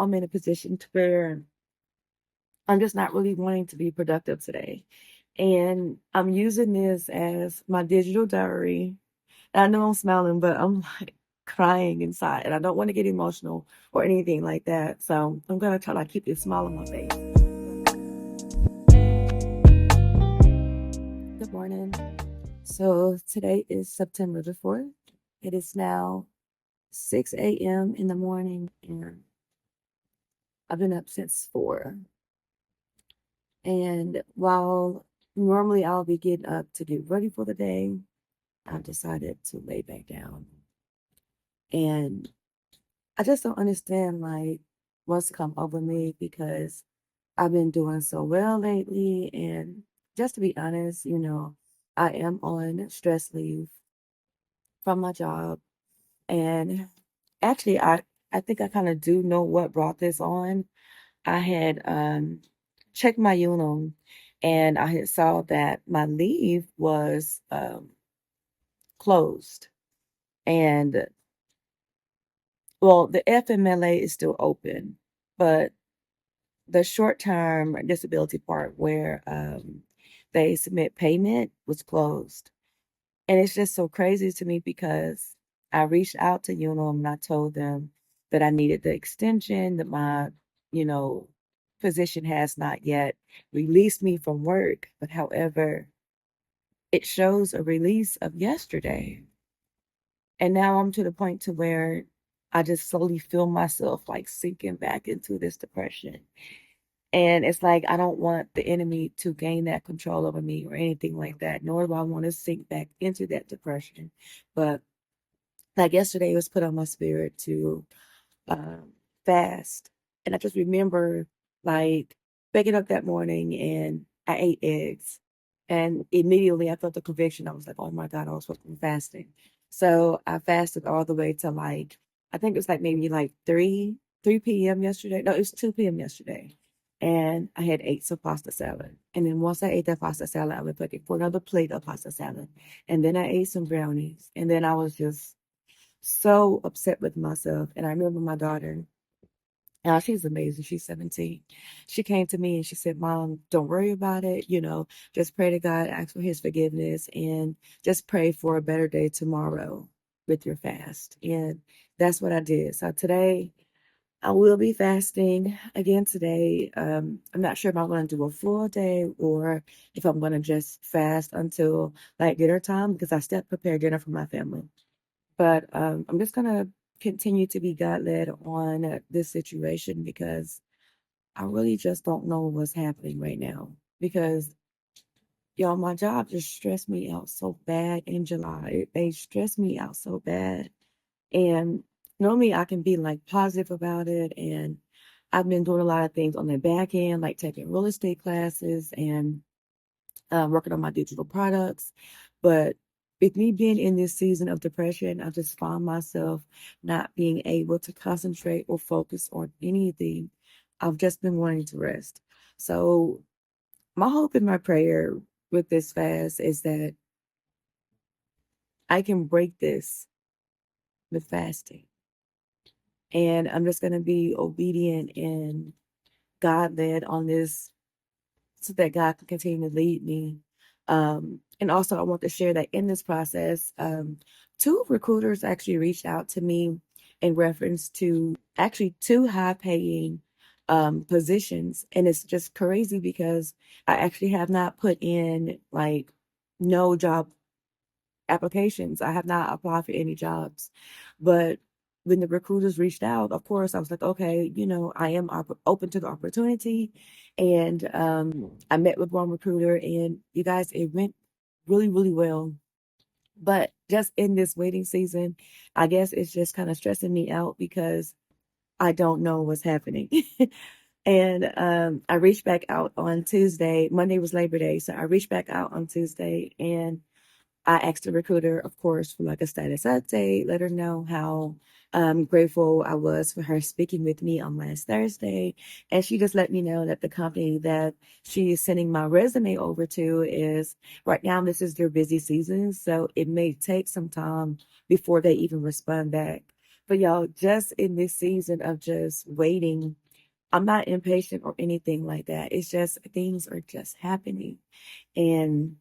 I'm in a position to where I'm just not really wanting to be productive today. And I'm using this as my digital diary. I know I'm smiling, but I'm like crying inside and I don't want to get emotional or anything like that. So I'm gonna try to keep this smile on my face. Good morning. So today is September the 4th. It is now 6 a.m. in the morning and I've been up since 4. And while normally I'll be getting up to get ready for the day, I've decided to lay back down. And I just don't understand like what's come over me because I've been doing so well lately. And just to be honest, I am on stress leave from my job. And actually I think I kind of do know what brought this on. I had checked my Unum and I had saw that my leave was closed. And well, the FMLA is still open, but the short-term disability part where they submit payment was closed. And it's just so crazy to me because I reached out to Unum and I told them that I needed the extension, that my, you know, position has not yet released me from work. But however, it shows a release of yesterday. And now I'm to the point to where I just slowly feel myself like sinking back into this depression. And it's like I don't want the enemy to gain that control over me or anything like that, nor do I want to sink back into that depression. But like yesterday, it was put on my spirit to um, fast. And I just remember like waking up that morning and I ate eggs. And immediately I felt the conviction. I was like, oh my God, I was supposed to be fasting. So I fasted all the way to like, I think it was like maybe like 3 p.m. yesterday. No, it was 2 p.m. yesterday. And I had ate some pasta salad. And then once I ate that pasta salad, I went looking for another plate of pasta salad. And then I ate some brownies. And then I was just so upset with myself. And I remember my daughter, she's amazing. She's 17. She came to me and she said, Mom, don't worry about it. Just pray to God, ask for his forgiveness, and just pray for a better day tomorrow with your fast. And that's what I did. So today, I will be fasting again today. I'm not sure if I'm going to do a full day or if I'm going to just fast until like dinner time because I still prepare dinner for my family. But I'm just going to continue to be God led on this situation because I really just don't know what's happening right now. Because, y'all, my job just stressed me out so bad in July. They stressed me out so bad. And normally I can be like positive about it. And I've been doing a lot of things on the back end, like taking real estate classes and working on my digital products. But with me being in this season of depression, I just found myself not being able to concentrate or focus on anything. I've just been wanting to rest. So, my hope and my prayer with this fast is that I can break this with fasting. And I'm just going to be obedient and God led on this so that God can continue to lead me. And also, I want to share that in this process, two recruiters actually reached out to me in reference to actually two high paying positions. And it's just crazy because I actually have not put in like no job applications. I have not applied for any jobs. But when the recruiters reached out, of course, I was like, okay, I am open to the opportunity. And I met with one recruiter, and you guys, it went really, really well. But just in this waiting season, I guess it's just kind of stressing me out because I don't know what's happening. And I reached back out on Tuesday. Monday was Labor Day. So I reached back out on Tuesday and I asked the recruiter, of course, for like a status update, let her know how grateful I was for her speaking with me on last Thursday. And she just let me know that the company that she is sending my resume over to is right now, this is their busy season. So it may take some time before they even respond back. But y'all, just in this season of just waiting, I'm not impatient or anything like that. It's just things are just happening. And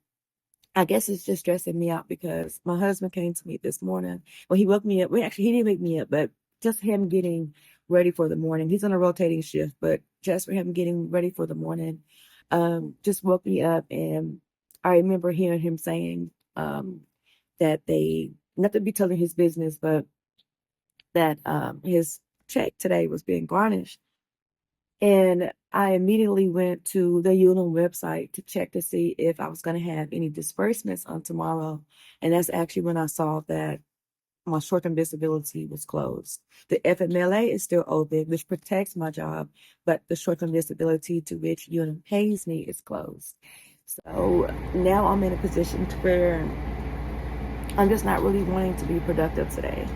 I guess it's just stressing me out because my husband came to me this morning. Well, he woke me up. Well, actually, he didn't wake me up, but just him getting ready for the morning. He's on a rotating shift, but just for him getting ready for the morning, just woke me up. And I remember hearing him saying that they, not to be telling his business, but that his check today was being garnished. And I immediately went to the Unum website to check to see if I was going to have any disbursements on tomorrow. And that's actually when I saw that my short-term disability was closed. The FMLA is still open, which protects my job, but the short-term disability to which Unum pays me is closed. So now I'm in a position to where I'm just not really wanting to be productive today.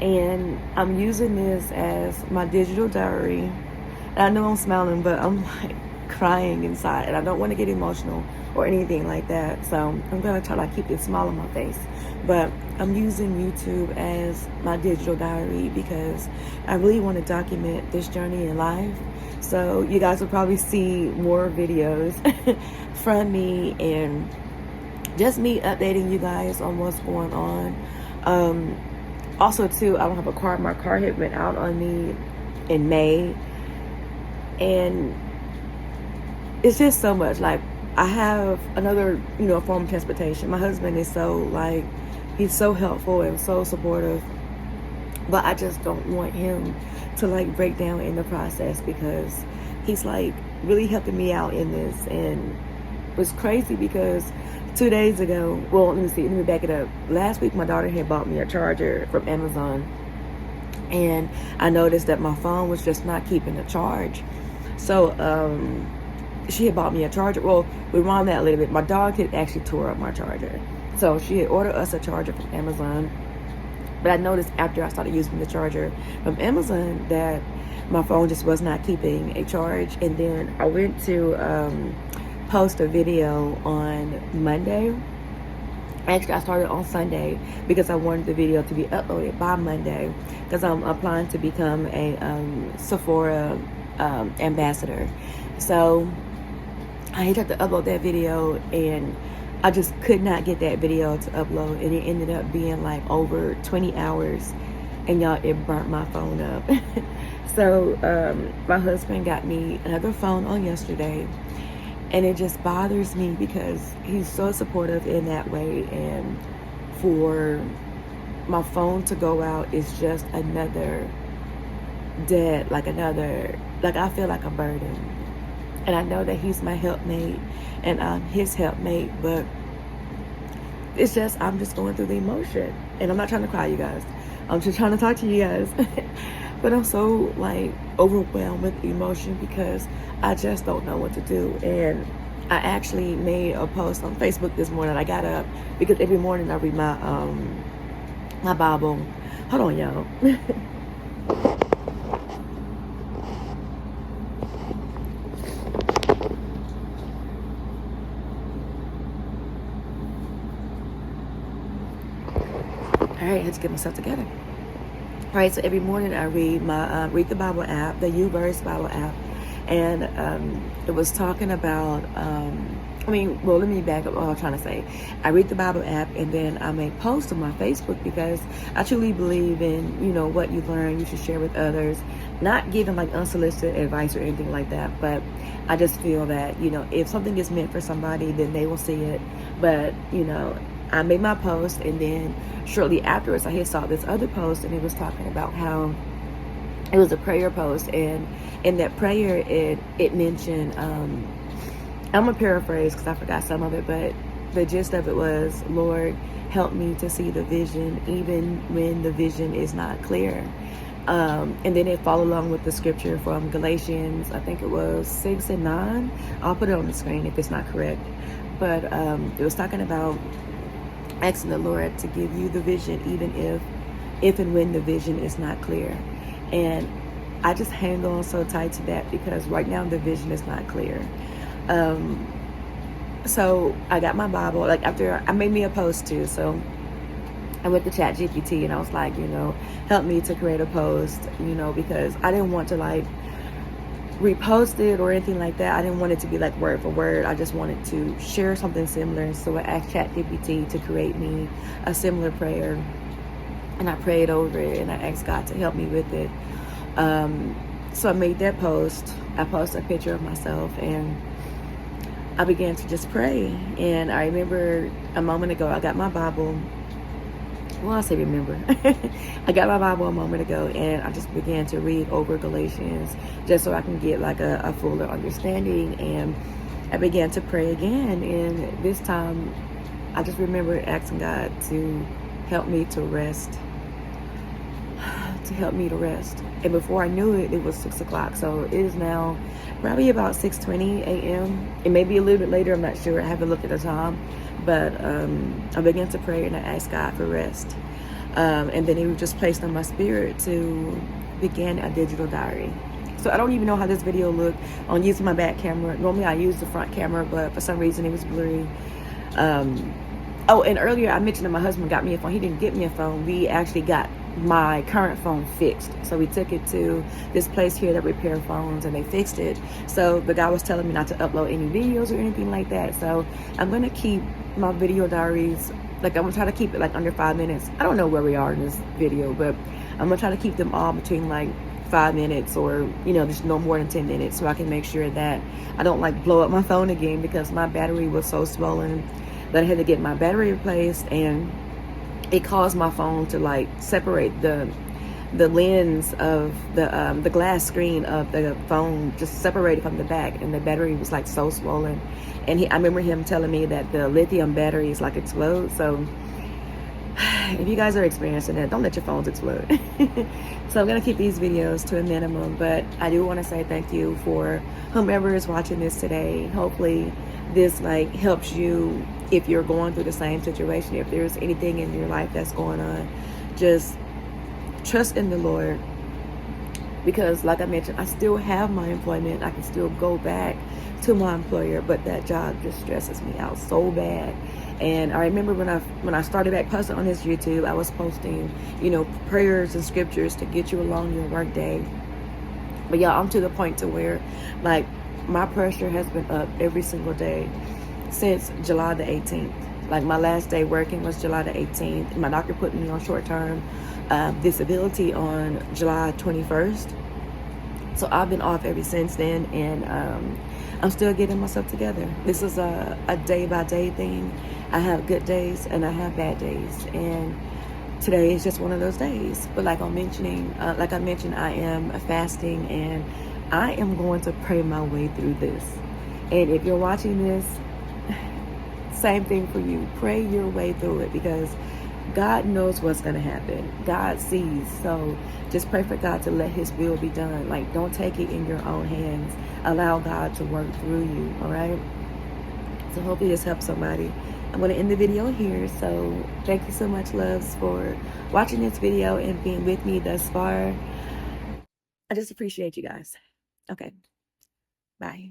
And I'm using this as my digital diary. And I know I'm smiling, but I'm like crying inside, and I don't want to get emotional or anything like that. So I'm going to try to keep this smile on my face. But I'm using YouTube as my digital diary because I really want to document this journey in life. So you guys will probably see more videos from me and just me updating you guys on what's going on. Also, too, I don't have a car. My car had went out on me in May. And it's just so much. Like, I have another, form of transportation. My husband is so, like, he's so helpful and so supportive. But I just don't want him to, like, break down in the process because he's, like, really helping me out in this. And it was crazy because 2 days ago, well, let me back it up. Last week, my daughter had bought me a charger from Amazon. And I noticed that my phone was just not keeping the charge. So she had bought me a charger. Well, we wound that a little bit. My dog had actually tore up my charger. So she had ordered us a charger from Amazon. But I noticed after I started using the charger from Amazon that my phone just was not keeping a charge. And then I went to post a video on Monday. Actually, I started on Sunday because I wanted the video to be uploaded by Monday because I'm applying to become a Sephora ambassador. So I had to upload that video and I just could not get that video to upload, and it ended up being like over 20 hours, and y'all, it burnt my phone up. So my husband got me another phone on yesterday. And it just bothers me because he's so supportive in that way. And for my phone to go out is just another debt, like I feel like a burden. And I know that he's my helpmate and I'm his helpmate, but it's just, I'm just going through the emotion. And I'm not trying to cry, you guys. I'm just trying to talk to you guys. But I'm so like overwhelmed with emotion because I just don't know what to do. And I actually made a post on Facebook this morning. I got up because every morning I read my Bible. Hold on, y'all. All right, let's get myself together. All right, so every morning I read my Read the Bible app, the YouVerse Bible app, and it was talking about. Let me back up what I'm trying to say. I read the Bible app, and then I make posts on my Facebook because I truly believe in what you learn, you should share with others. Not giving like unsolicited advice or anything like that, but I just feel that if something is meant for somebody, then they will see it. But I made my post, and then shortly afterwards, I had saw this other post, and it was talking about how it was a prayer post, and in that prayer, it mentioned, I'm gonna paraphrase because I forgot some of it, but the gist of it was, Lord, help me to see the vision, even when the vision is not clear. And then it followed along with the scripture from Galatians, I think it was 6 and 9. I'll put it on the screen if it's not correct, but it was talking about asking the Lord to give you the vision, even if and when the vision is not clear. And I just hang on so tight to that because right now the vision is not clear. So I got my Bible, like after I made me a post too. So I went to Chat GPT and I was like, help me to create a post, because I didn't want to like repost it or anything like that. I didn't want it to be like word for word. I just wanted to share something similar. So I asked Chat GPT to create me a similar prayer, and I prayed over it and I asked God to help me with it. So I made that post. I posted a picture of myself and I began to just pray. And I remember a moment ago, I got my Bible. Well, I say remember. I got my Bible a moment ago and I just began to read over Galatians just so I can get like a fuller understanding. And I began to pray again. And this time I just remember asking God to help me to rest. To help me to rest. And before I knew it, it was 6 o'clock. So it is now probably about 6:20 a.m. It may be a little bit later, I'm not sure. I haven't looked at the time. But I began to pray and I asked God for rest. And then it was just placed on my spirit to begin a digital diary. So I don't even know how this video looked on using my back camera. Normally I use the front camera, but for some reason it was blurry. Oh, and earlier I mentioned that my husband got me a phone. He didn't get me a phone. We actually got my current phone fixed. So we took it to this place here that repair phones and they fixed it. So the guy was telling me not to upload any videos or anything like that. So I'm going to keep my video diaries, like I'm going to try to keep it like under 5 minutes. I don't know where we are in this video, but I'm going to try to keep them all between like 5 minutes or, just no more than 10 minutes so I can make sure that I don't like blow up my phone again because my battery was so swollen that I had to get my battery replaced, and it caused my phone to like separate the lens of the glass screen of the phone, just separated from the back, and the battery was like so swollen. And I remember him telling me that the lithium batteries like explode. So if you guys are experiencing that, don't let your phones explode. So I'm gonna keep these videos to a minimum, but I do want to say thank you for whomever is watching this today. Hopefully this like helps you if you're going through the same situation. If there's anything in your life that's going on, just trust in the Lord, because like I mentioned, I still have my employment. I can still go back to my employer, but that job just stresses me out so bad. And I remember when I started back posting on this YouTube, I was posting, prayers and scriptures to get you along your work day. But yeah, I'm to the point to where like my pressure has been up every single day since July the 18th. Like my last day working was July the 18th. My doctor put me on short-term disability on July 21st. So I've been off ever since then, and I'm still getting myself together. This is a day-by-day thing. I have good days and I have bad days, and today is just one of those days. But like I mentioned, I am fasting, and I am going to pray my way through this. And if you're watching this, same thing for you. Pray your way through it, because God knows what's going to happen. God sees. So just pray for God to let his will be done. Like, don't take it in your own hands. Allow God to work through you. All right. So hopefully this helps somebody. I'm going to end the video here. So thank you so much, loves, for watching this video and being with me thus far. I just appreciate you guys. Okay. Bye.